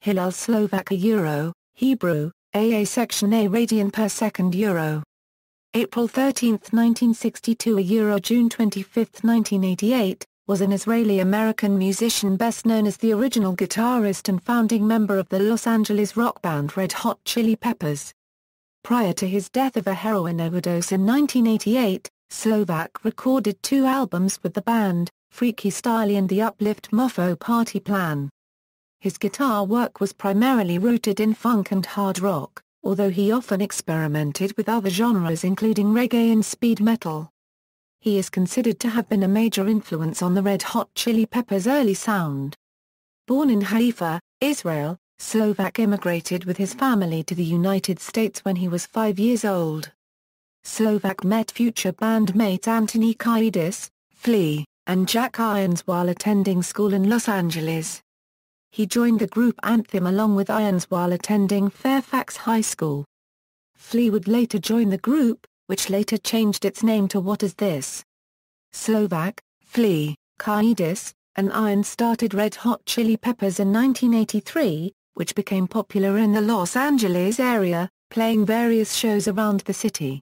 Hillel Slovak Euro, Hebrew, AA section A radian per second Euro. April 13, 1962 Euro June 25, 1988, was an Israeli-American musician best known as the original guitarist and founding member of the Los Angeles rock band Red Hot Chili Peppers. Prior to his death of a heroin overdose in 1988, Slovak recorded 2 albums with the band, Freaky Styley and the Uplift Mofo Party Plan. His guitar work was primarily rooted in funk and hard rock, although he often experimented with other genres including reggae and speed metal. He is considered to have been a major influence on the Red Hot Chili Peppers' early sound. Born in Haifa, Israel, Slovak immigrated with his family to the United States when he was 5 years old. Slovak met future bandmates Anthony Kiedis, Flea, and Jack Irons while attending school in Los Angeles. He joined the group Anthym along with Irons while attending Fairfax High School. Flea would later join the group, which later changed its name to What Is This? Slovak, Flea, Kiedis, and Irons started Red Hot Chili Peppers in 1983, which became popular in the Los Angeles area, playing various shows around the city.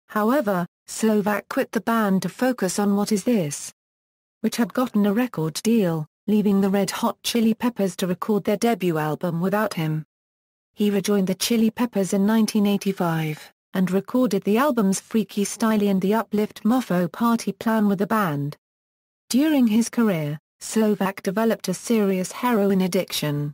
However, Slovak quit the band to focus on What Is This? Which had gotten a record deal, leaving the Red Hot Chili Peppers to record their debut album without him. He rejoined the Chili Peppers in 1985, and recorded the albums Freaky Styley and the Uplift Mofo Party Plan with the band. During his career, Slovak developed a serious heroin addiction.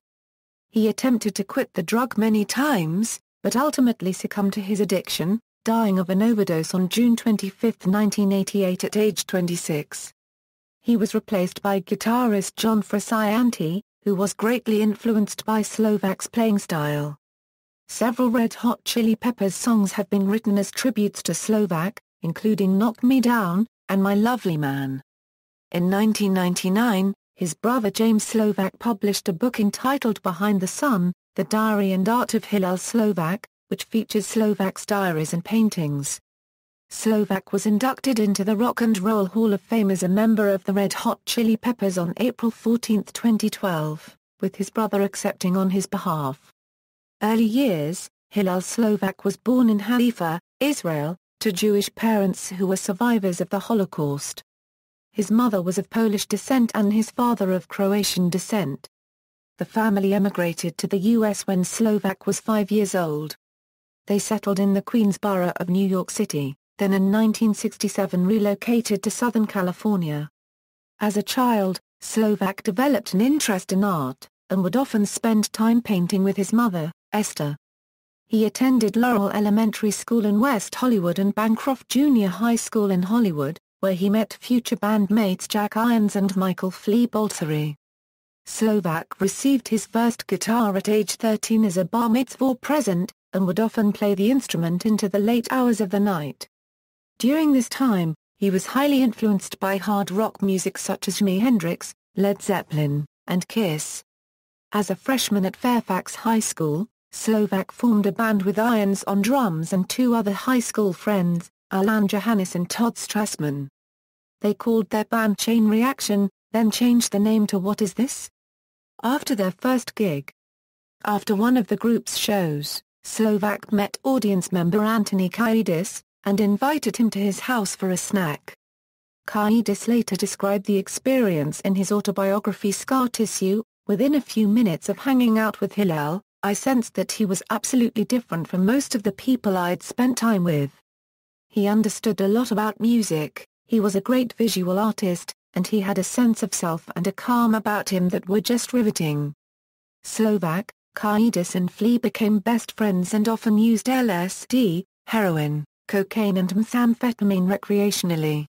He attempted to quit the drug many times, but ultimately succumbed to his addiction, dying of an overdose on June 25, 1988 at age 26. He was replaced by guitarist John Frusciante, who was greatly influenced by Slovak's playing style. Several Red Hot Chili Peppers songs have been written as tributes to Slovak, including Knock Me Down, and My Lovely Man. In 1999, his brother James Slovak published a book entitled Behind the Sun, The Diary and Art of Hillel Slovak, which features Slovak's diaries and paintings. Slovak was inducted into the Rock and Roll Hall of Fame as a member of the Red Hot Chili Peppers on April 14, 2012, with his brother accepting on his behalf. Early years, Hillel Slovak was born in Haifa, Israel, to Jewish parents who were survivors of the Holocaust. His mother was of Polish descent and his father of Croatian descent. The family emigrated to the U.S. when Slovak was 5 years old. They settled in the Queens borough of New York City, then in 1967 relocated to Southern California. As a child, Slovak developed an interest in art, and would often spend time painting with his mother, Esther. He attended Laurel Elementary School in West Hollywood and Bancroft Junior High School in Hollywood, where he met future bandmates Jack Irons and Michael Flea Boltzery. Slovak received his first guitar at age 13 as a bar mitzvah present, and would often play the instrument into the late hours of the night. During this time, he was highly influenced by hard rock music such as Jimi Hendrix, Led Zeppelin, and Kiss. As a freshman at Fairfax High School, Slovak formed a band with Irons on drums and 2 other high school friends, Alan Johannes and Todd Strassman. They called their band Chain Reaction, then changed the name to What Is This? After their first gig. After one of the group's shows, Slovak met audience member Anthony Kiedis, and invited him to his house for a snack. Kiedis later described the experience in his autobiography Scar Tissue. Within a few minutes of hanging out with Hillel, I sensed that he was absolutely different from most of the people I'd spent time with. He understood a lot about music, he was a great visual artist, and he had a sense of self and a calm about him that were just riveting. Slovak, Kiedis and Flea became best friends and often used LSD, heroin, cocaine and methamphetamine recreationally.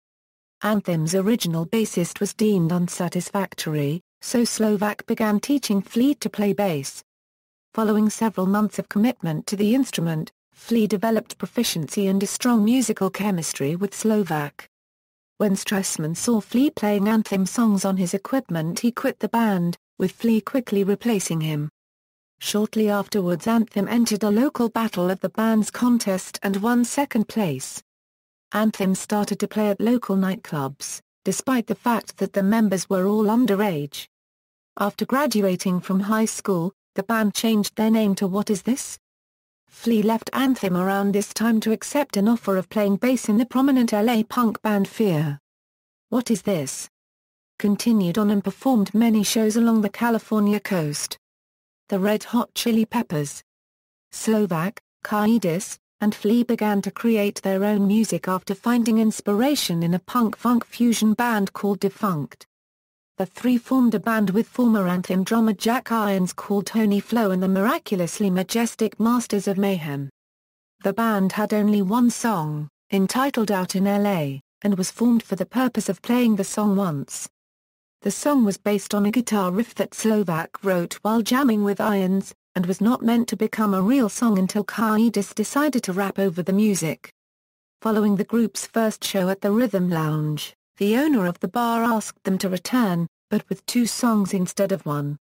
Anthym's original bassist was deemed unsatisfactory, so Slovak began teaching Flea to play bass. Following several months of commitment to the instrument, Flea developed proficiency and a strong musical chemistry with Slovak. When Strassman saw Flea playing Anthym songs on his equipment, he quit the band, with Flea quickly replacing him. Shortly afterwards, Anthym entered a local battle of the bands contest and won second place. Anthym started to play at local nightclubs, despite the fact that the members were all underage. After graduating from high school, the band changed their name to What Is This? Flea left Anthym around this time to accept an offer of playing bass in the prominent LA punk band Fear. What Is This? Continued on and performed many shows along the California coast. The Red Hot Chili Peppers, Slovak, Kiedis, and Flea began to create their own music after finding inspiration in a punk-funk fusion band called Defunct. The three formed a band with former Anthym drummer Jack Irons called Tony Flo and the miraculously majestic Masters of Mayhem. The band had only one song, entitled Out in LA, and was formed for the purpose of playing the song once. The song was based on a guitar riff that Slovak wrote while jamming with Irons, and was not meant to become a real song until Kiedis decided to rap over the music. Following the group's first show at the Rhythm Lounge, the owner of the bar asked them to return, but with 2 songs instead of 1.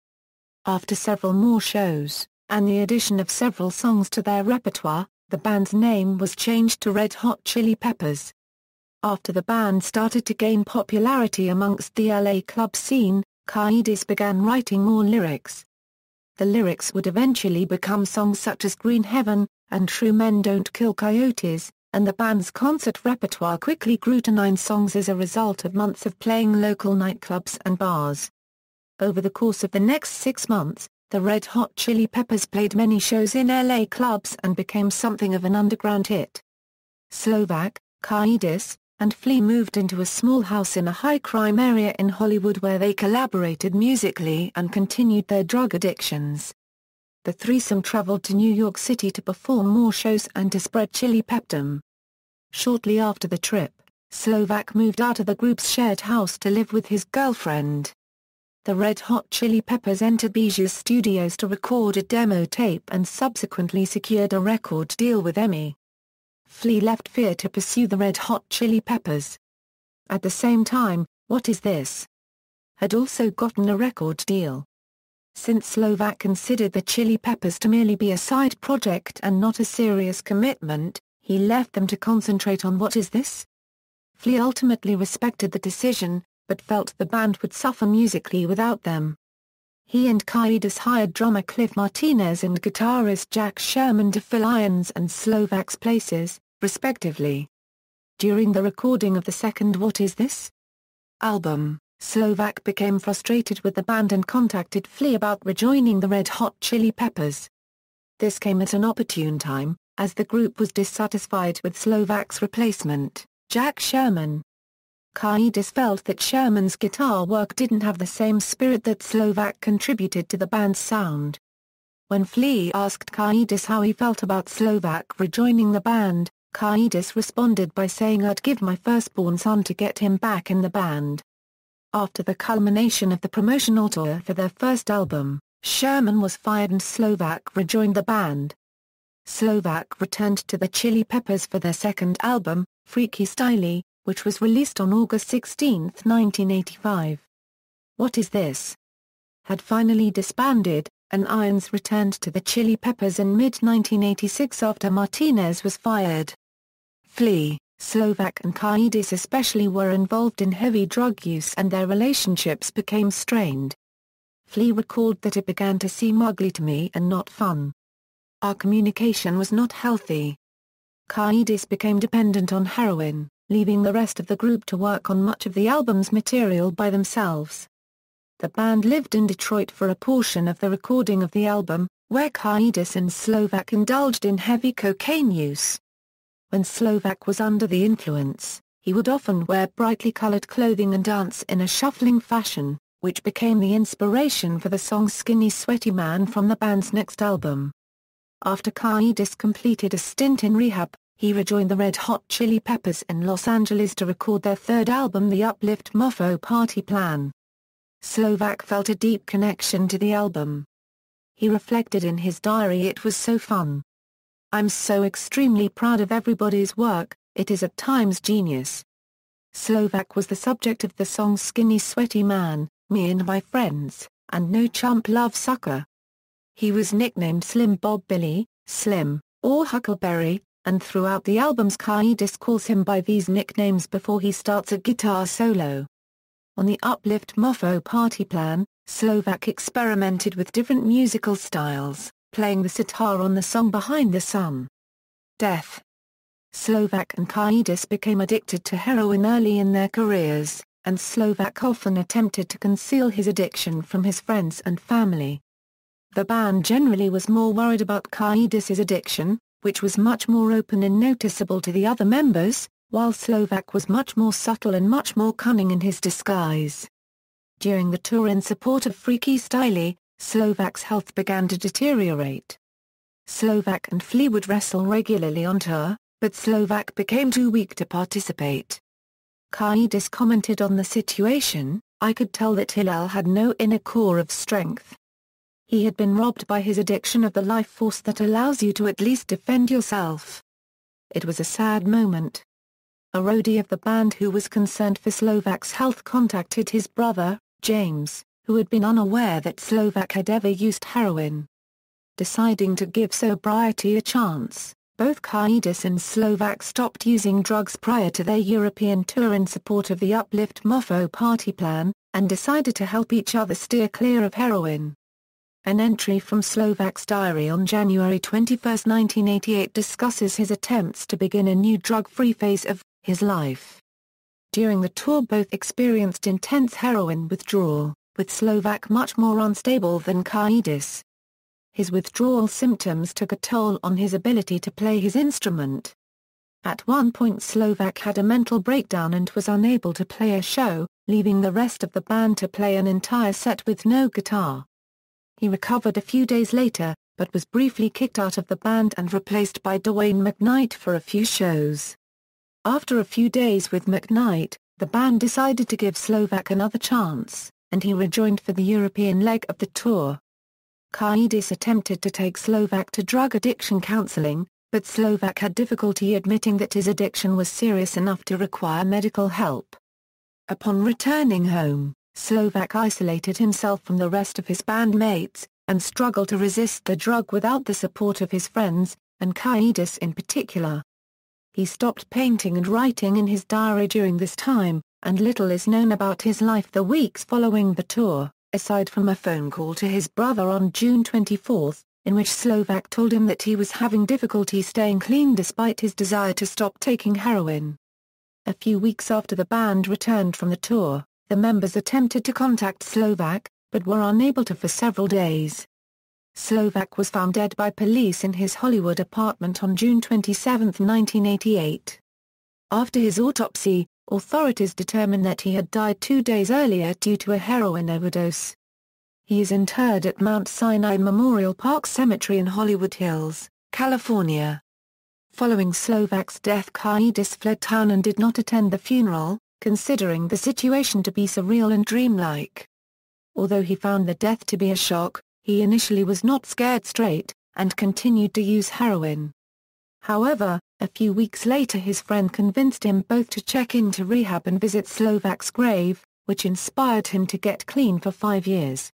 After several more shows, and the addition of several songs to their repertoire, the band's name was changed to Red Hot Chili Peppers. After the band started to gain popularity amongst the LA club scene, Kiedis began writing more lyrics. The lyrics would eventually become songs such as Green Heaven, and True Men Don't Kill Coyotes, and the band's concert repertoire quickly grew to 9 songs as a result of months of playing local nightclubs and bars. Over the course of the next 6 months, the Red Hot Chili Peppers played many shows in LA clubs and became something of an underground hit. Slovak, Kiedis, and Flea moved into a small house in a high-crime area in Hollywood where they collaborated musically and continued their drug addictions. The threesome traveled to New York City to perform more shows and to spread Chili Pepdom. Shortly after the trip, Slovak moved out of the group's shared house to live with his girlfriend. The Red Hot Chili Peppers entered Bijou's studios to record a demo tape and subsequently secured a record deal with EMI. Flea left Fear to pursue the Red Hot Chili Peppers. At the same time, What Is This? Had also gotten a record deal. Since Slovak considered the Chili Peppers to merely be a side project and not a serious commitment, he left them to concentrate on What Is This? Flea ultimately respected the decision, but felt the band would suffer musically without them. He and Kiedis hired drummer Cliff Martinez and guitarist Jack Sherman to fill Irons and Slovak's places, respectively. During the recording of the second What Is This? album, Slovak became frustrated with the band and contacted Flea about rejoining the Red Hot Chili Peppers. This came at an opportune time, as the group was dissatisfied with Slovak's replacement, Jack Sherman. Kiedis felt that Sherman's guitar work didn't have the same spirit that Slovak contributed to the band's sound. When Flea asked Kiedis how he felt about Slovak rejoining the band, Kiedis responded by saying I'd give my firstborn son to get him back in the band. After the culmination of the promotional tour for their first album, Sherman was fired and Slovak rejoined the band. Slovak returned to the Chili Peppers for their second album, Freaky Styley, which was released on August 16, 1985. What Is This? Had finally disbanded, and Irons returned to the Chili Peppers in mid-1986 after Martinez was fired. Flea, Slovak and Kiedis especially were involved in heavy drug use and their relationships became strained. Flea recalled that it began to seem ugly to me and not fun. Our communication was not healthy. Kiedis became dependent on heroin, leaving the rest of the group to work on much of the album's material by themselves. The band lived in Detroit for a portion of the recording of the album, where Kiedis and Slovak indulged in heavy cocaine use. When Slovak was under the influence, he would often wear brightly colored clothing and dance in a shuffling fashion, which became the inspiration for the song Skinny Sweaty Man from the band's next album. After Kiedis completed a stint in rehab, he rejoined the Red Hot Chili Peppers in Los Angeles to record their third album The Uplift Mofo Party Plan. Slovak felt a deep connection to the album. He reflected in his diary, "It was so fun. I'm so extremely proud of everybody's work, it is at times genius." Slovak was the subject of the songs Skinny Sweaty Man, Me and My Friends, and No Chump Love Sucker. He was nicknamed Slim Bob Billy, Slim, or Huckleberry, and throughout the albums Kiedis calls him by these nicknames before he starts a guitar solo. On the Uplift Mofo Party Plan, Slovak experimented with different musical styles, playing the sitar on the song Behind the Sun. Death. Slovak and Kiedis became addicted to heroin early in their careers, and Slovak often attempted to conceal his addiction from his friends and family. The band generally was more worried about Kiedis' addiction, which was much more open and noticeable to the other members, while Slovak was much more subtle and much more cunning in his disguise. During the tour in support of freaky Styley, Slovak's health began to deteriorate. Slovak and Flea would wrestle regularly on tour, but Slovak became too weak to participate. Kiedis commented on the situation, "I could tell that Hillel had no inner core of strength. He had been robbed by his addiction of the life force that allows you to at least defend yourself." It was a sad moment. A roadie of the band who was concerned for Slovak's health contacted his brother, James, who had been unaware that Slovak had ever used heroin. Deciding to give sobriety a chance, both Kiedis and Slovak stopped using drugs prior to their European tour in support of the Uplift Mofo Party Plan, and decided to help each other steer clear of heroin. An entry from Slovak's diary on January 21, 1988 discusses his attempts to begin a new drug-free phase of his life. During the tour both experienced intense heroin withdrawal, with Slovak much more unstable than Kiedis. His withdrawal symptoms took a toll on his ability to play his instrument. At one point Slovak had a mental breakdown and was unable to play a show, leaving the rest of the band to play an entire set with no guitar. He recovered a few days later, but was briefly kicked out of the band and replaced by Dwayne McKnight for a few shows. After a few days with McKnight, the band decided to give Slovak another chance, and he rejoined for the European leg of the tour. Kiedis attempted to take Slovak to drug addiction counseling, but Slovak had difficulty admitting that his addiction was serious enough to require medical help. Upon returning home, Slovak isolated himself from the rest of his bandmates, and struggled to resist the drug without the support of his friends, and Kiedis in particular. He stopped painting and writing in his diary during this time, and little is known about his life the weeks following the tour, aside from a phone call to his brother on June 24, in which Slovak told him that he was having difficulty staying clean despite his desire to stop taking heroin. A few weeks after the band returned from the tour, the members attempted to contact Slovak, but were unable to for several days. Slovak was found dead by police in his Hollywood apartment on June 27, 1988. After his autopsy, authorities determined that he had died 2 days earlier due to a heroin overdose. He is interred at Mount Sinai Memorial Park Cemetery in Hollywood Hills, California. Following Slovak's death, Kiedis fled town and did not attend the funeral, considering the situation to be surreal and dreamlike. Although he found the death to be a shock, he initially was not scared straight, and continued to use heroin. However, a few weeks later his friend convinced him both to check into rehab and visit Slovak's grave, which inspired him to get clean for 5 years.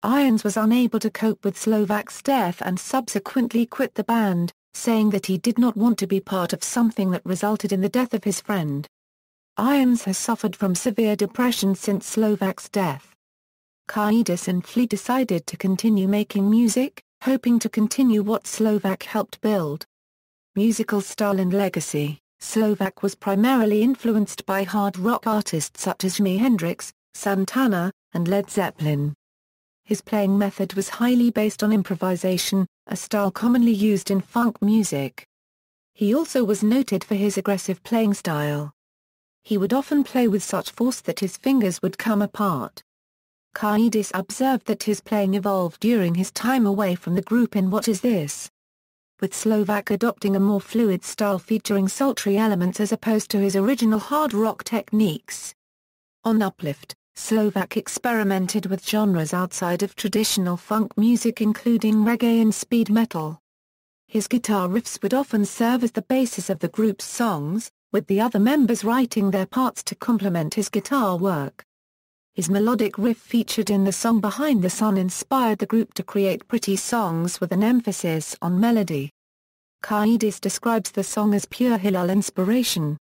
Irons was unable to cope with Slovak's death and subsequently quit the band, saying that he did not want to be part of something that resulted in the death of his friend. Irons has suffered from severe depression since Slovak's death. Kiedis and Flea decided to continue making music, hoping to continue what Slovak helped build. Musical style and legacy. Slovak was primarily influenced by hard rock artists such as Jimi Hendrix, Santana, and Led Zeppelin. His playing method was highly based on improvisation, a style commonly used in funk music. He also was noted for his aggressive playing style. He would often play with such force that his fingers would come apart. Kiedis observed that his playing evolved during his time away from the group in What Is This?, with Slovak adopting a more fluid style featuring sultry elements as opposed to his original hard rock techniques. On Uplift, Slovak experimented with genres outside of traditional funk music including reggae and speed metal. His guitar riffs would often serve as the basis of the group's songs, with the other members writing their parts to complement his guitar work. His melodic riff featured in the song Behind the Sun inspired the group to create pretty songs with an emphasis on melody. Kiedis describes the song as pure Hillel inspiration.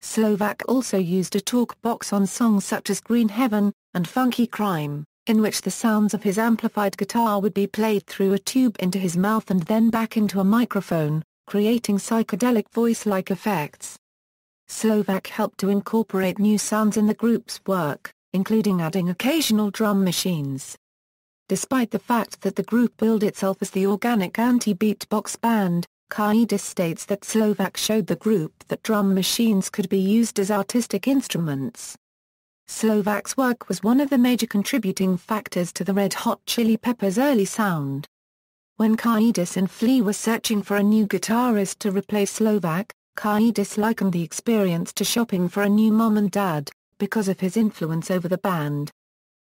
Slovak also used a talk box on songs such as Green Heaven and Funky Crime, in which the sounds of his amplified guitar would be played through a tube into his mouth and then back into a microphone, creating psychedelic voice-like effects. Slovak helped to incorporate new sounds in the group's work, including adding occasional drum machines. Despite the fact that the group billed itself as the organic anti-beatbox band, Kiedis states that Slovak showed the group that drum machines could be used as artistic instruments. Slovak's work was one of the major contributing factors to the Red Hot Chili Peppers' early sound. When Kiedis and Flea were searching for a new guitarist to replace Slovak, Kiedis likened the experience to shopping for a new mom and dad, because of his influence over the band.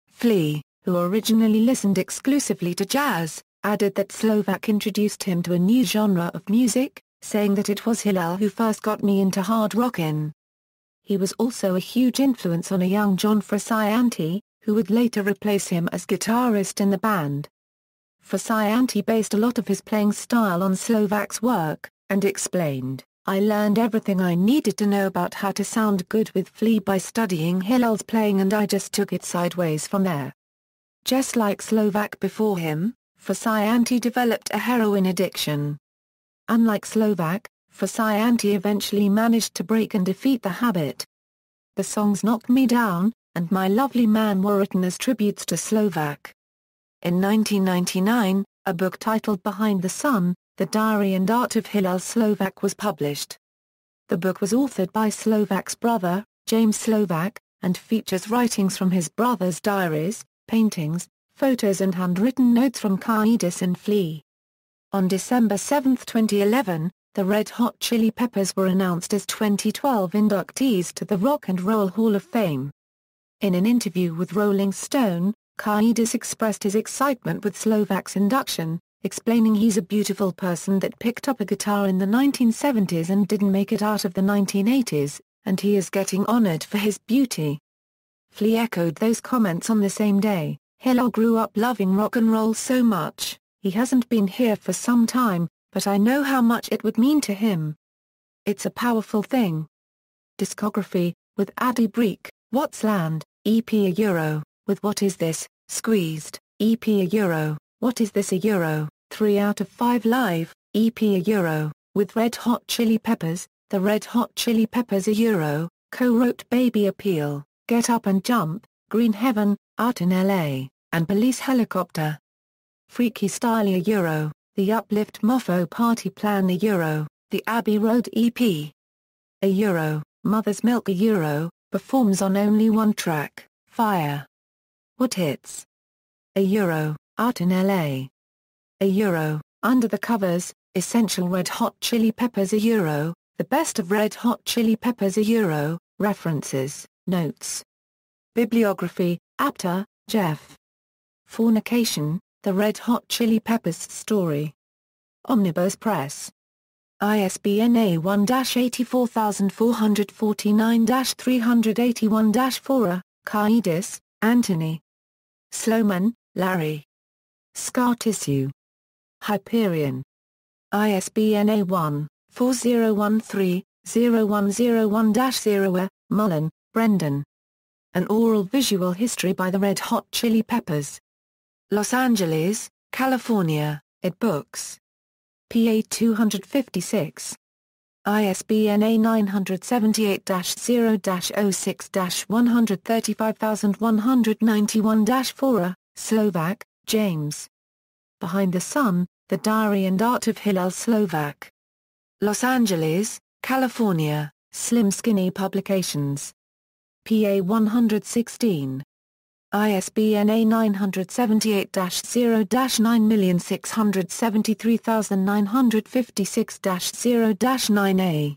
Flea, who originally listened exclusively to jazz, added that Slovak introduced him to a new genre of music, saying that it was Hillel who first got me into hard rockin'. He was also a huge influence on a young John Frusciante, who would later replace him as guitarist in the band. Frusciante based a lot of his playing style on Slovak's work, and explained, "I learned everything I needed to know about how to sound good with Flea by studying Hillel's playing and I just took it sideways from there." Just like Slovak before him, Frusciante developed a heroin addiction. Unlike Slovak, Frusciante eventually managed to break and defeat the habit. The songs Knock Me Down and My Lovely Man were written as tributes to Slovak. In 1999, a book titled Behind the Sun, The Diary and Art of Hillel Slovak was published. The book was authored by Slovak's brother, James Slovak, and features writings from his brother's diaries, paintings, photos and handwritten notes from Kiedis and Flea. On December 7, 2011, the Red Hot Chili Peppers were announced as 2012 inductees to the Rock and Roll Hall of Fame. In an interview with Rolling Stone, Kiedis expressed his excitement with Slovak's induction, explaining he's a beautiful person that picked up a guitar in the 1970s and didn't make it out of the 1980s, and he is getting honored for his beauty. Flea echoed those comments on the same day. Hillel grew up loving rock and roll so much, he hasn't been here for some time, but I know how much it would mean to him. It's a powerful thing. Discography, with Addy Breek, What's Land, EP a Euro, with What Is This, Squeezed, EP a Euro, What Is This a Euro, 3 out of 5 Live, EP a Euro, with Red Hot Chili Peppers, The Red Hot Chili Peppers a Euro, co-wrote Baby Appeal, Get Up and Jump, Green Heaven, Out in LA, and Police Helicopter. Freaky Styley a Euro, The Uplift Mofo Party Plan a Euro, The Abbey Road EP a Euro, Mother's Milk a Euro, performs on only one track, Fire. What Hits a Euro, Out in LA a Euro, Under the Covers, Essential Red Hot Chili Peppers a Euro, The Best of Red Hot Chili Peppers a Euro, References, Notes. Bibliography, Apter, Jeff. Fornication, The Red Hot Chili Peppers Story. Omnibus Press. ISBN A1-84449-381-4. Kiedis, Anthony. Sloman, Larry. Scar Tissue. Hyperion. ISBN A1-4013-0101-0. Mullen, Brendan. An Oral Visual History by the Red Hot Chili Peppers. Los Angeles, California, Ed Books. PA 256. ISBN A978-0-06-135191-4. Slovak, James. Behind the Sun, The Diary and Art of Hillel Slovak. Los Angeles, California, Slim Skinny Publications. PA 116. ISBN A978-0-9673956-0-9A.